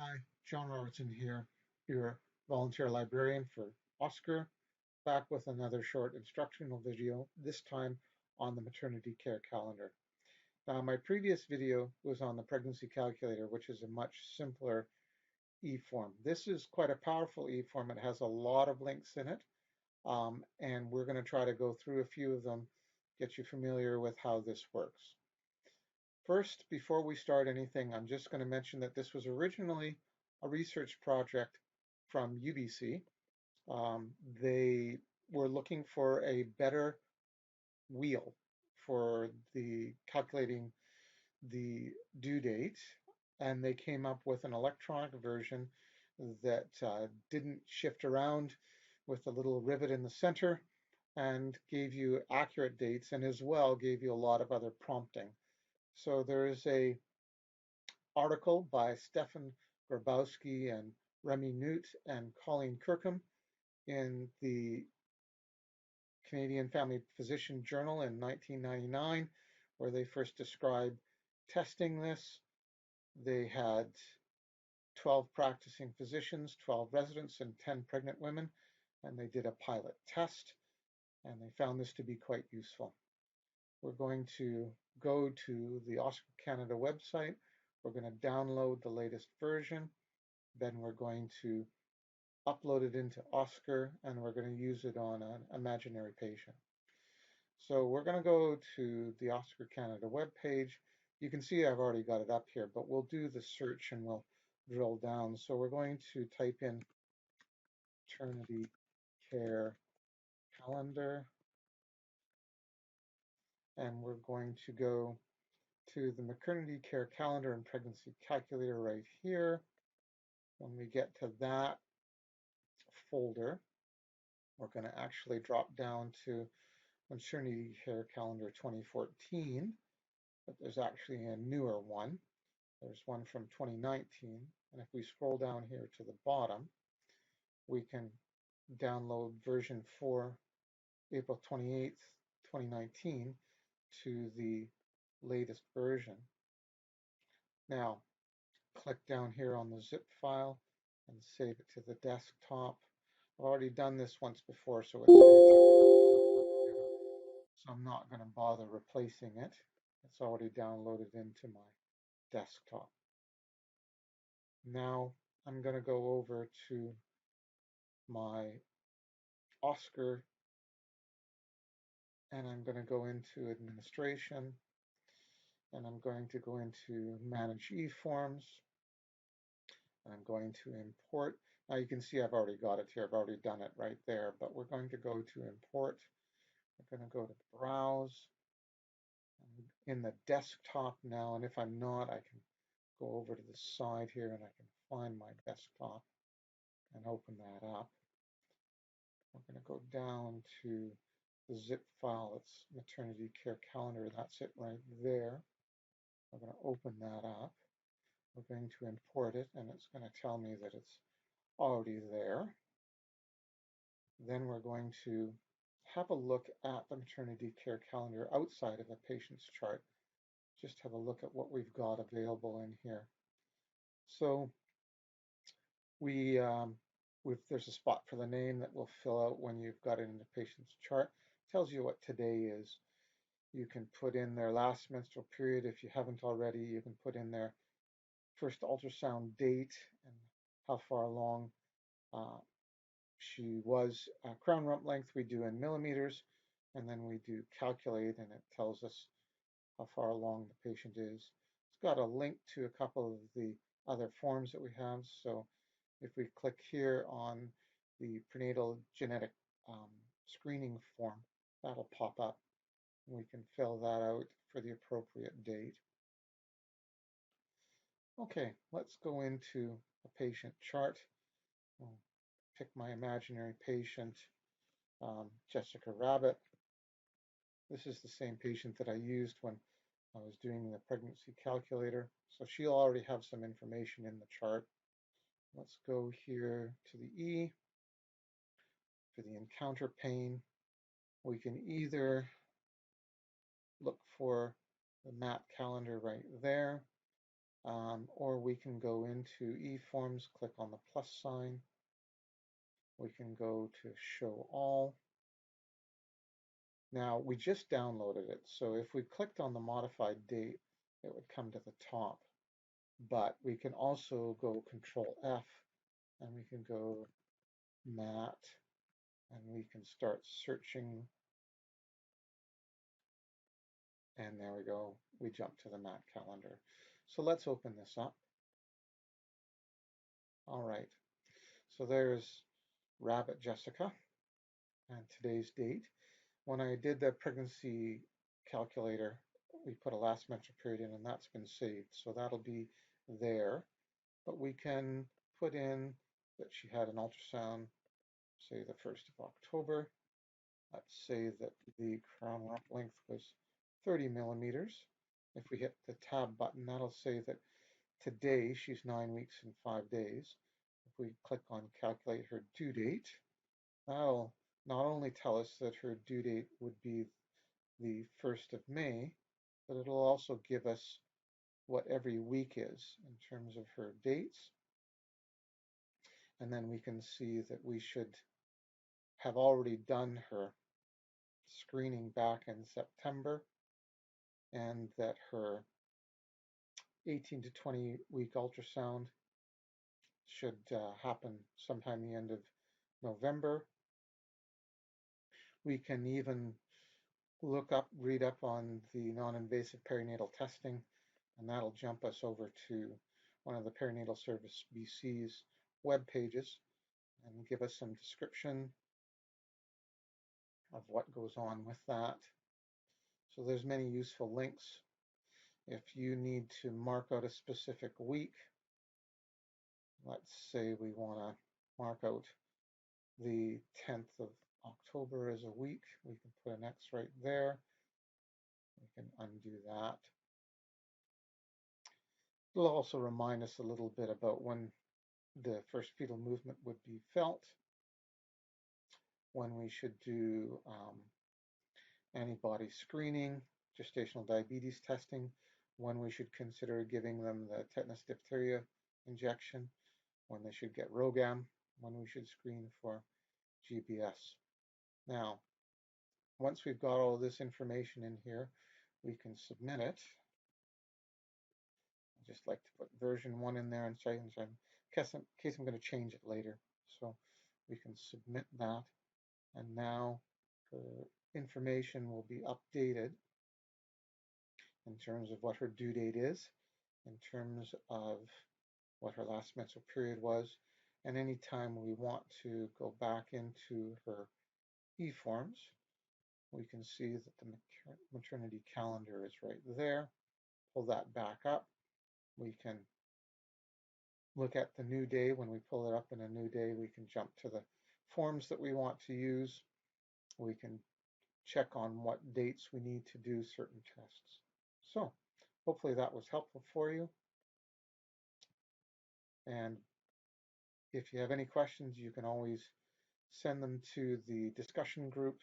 Hi, John Robertson here, your volunteer librarian for OSCAR, back with another short instructional video, this time on the maternity care calendar. Now, my previous video was on the pregnancy calculator, which is a much simpler e-form. This is quite a powerful e-form. It has a lot of links in it, and we're going to try to go through a few of them, get you familiar with how this works. First, before we start anything, I'm just going to mention that this was originally a research project from UBC. They were looking for a better wheel for the calculating the due date, and they came up with an electronic version that didn't shift around with a little rivet in the center and gave you accurate dates and as well gave you a lot of other prompting. So there is a article by Stefan Grabowski and Remy Newt and Colleen Kirkham in the Canadian Family Physician Journal in 1999, where they first described testing this. They had 12 practicing physicians, 12 residents, and 10 pregnant women, and they did a pilot test, and they found this to be quite useful. We're going to go to the OSCAR Canada website. We're going to download the latest version. Then we're going to upload it into OSCAR, and we're going to use it on an imaginary patient. So we're going to go to the OSCAR Canada webpage. You can see I've already got it up here, but we'll do the search and we'll drill down. So we're going to type in maternity care calendar, and we're going to go to the maternity care calendar and pregnancy calculator right here. When we get to that folder, we're going to actually drop down to Maternity Care Calendar 2014, but there's actually a newer one. There's one from 2019, and if we scroll down here to the bottom, we can download version 4, April 28th, 2019, to the latest version. Now, click down here on the zip file and save it to the desktop. I've already done this once before, so I'm not going to bother replacing it. It's already downloaded into my desktop. Now I'm going to go over to my OSCAR and I'm going to go into administration and I'm going to go into manage e-forms and I'm going to import. Now you can see I've already got it here. I've already done it right there, but we're going to go to import. We're going to go to browse. I'm in the desktop now, and if I'm not, I can go over to the side here and I can find my desktop and open that up. We're going to go down to the zip file. It's maternity care calendar. That's it right there. We're going to open that up. We're going to import it, and it's going to tell me that it's already there. Then we're going to have a look at the maternity care calendar outside of a patient's chart. Just have a look at what we've got available in here. So there's a spot for the name that we'll fill out when you've got it in the patient's chart. It tells you what today is. You can put in their last menstrual period if you haven't already. You can put in their first ultrasound date and how far along she was. Crown rump length we do in millimeters, and then we do calculate, and it tells us how far along the patient is. It's got a link to a couple of the other forms that we have. So if we click here on the prenatal genetic screening form, that'll pop up. We can fill that out for the appropriate date. Okay, let's go into a patient chart. I'll pick my imaginary patient, Jessica Rabbit. This is the same patient that I used when I was doing the pregnancy calculator. So she'll already have some information in the chart. Let's go here to the E for the encounter pane. We can either look for the map calendar right there, or we can go into eForms, click on the plus sign. We can go to show all. Now, we just downloaded it, so if we clicked on the modified date, it would come to the top. But we can also go Control F, and we can go Mat, and we can start searching. And there we go. We jump to the Mat calendar. So let's open this up. All right. So there's Rabbit Jessica and today's date. When I did the pregnancy calculator, we put a last menstrual period in, and that's been saved. So that'll be there. But we can put in that she had an ultrasound, say the 1st of October. Let's say that the crown rump length was 30 millimeters. If we hit the tab button, that'll say that today she's 9 weeks and 5 days. If we click on calculate her due date, that'll not only tell us that her due date would be the 1st of May, but it'll also give us what every week is in terms of her dates. And then we can see that we should have already done her screening back in September, and that her 18 to 20 week ultrasound should happen sometime the end of November. We can even read up on the non-invasive perinatal testing, and that'll jump us over to one of the Perinatal Service BC's web pages and give us some description of what goes on with that. So there's many useful links. If you need to mark out a specific week, let's say we want to mark out the 10th of October as a week, we can put an X right there. We can undo that. It'll also remind us a little bit about when the first fetal movement would be felt, when we should do antibody screening, gestational diabetes testing, when we should consider giving them the tetanus diphtheria injection, when they should get ROGAM, when we should screen for GBS. Now, once we've got all this information in here, we can submit it. I just like to put version 1 in there and say, in case I'm going to change it later. So we can submit that, and now her information will be updated in terms of what her due date is, in terms of what her last menstrual period was, and anytime we want to go back into her eForms, we can see that the maternity calendar is right there. Pull that back up. We can look at the new day. When we pull it up in a new day, we can jump to the forms that we want to use. We can check on what dates we need to do certain tests. So hopefully that was helpful for you. And if you have any questions, you can always send them to the discussion group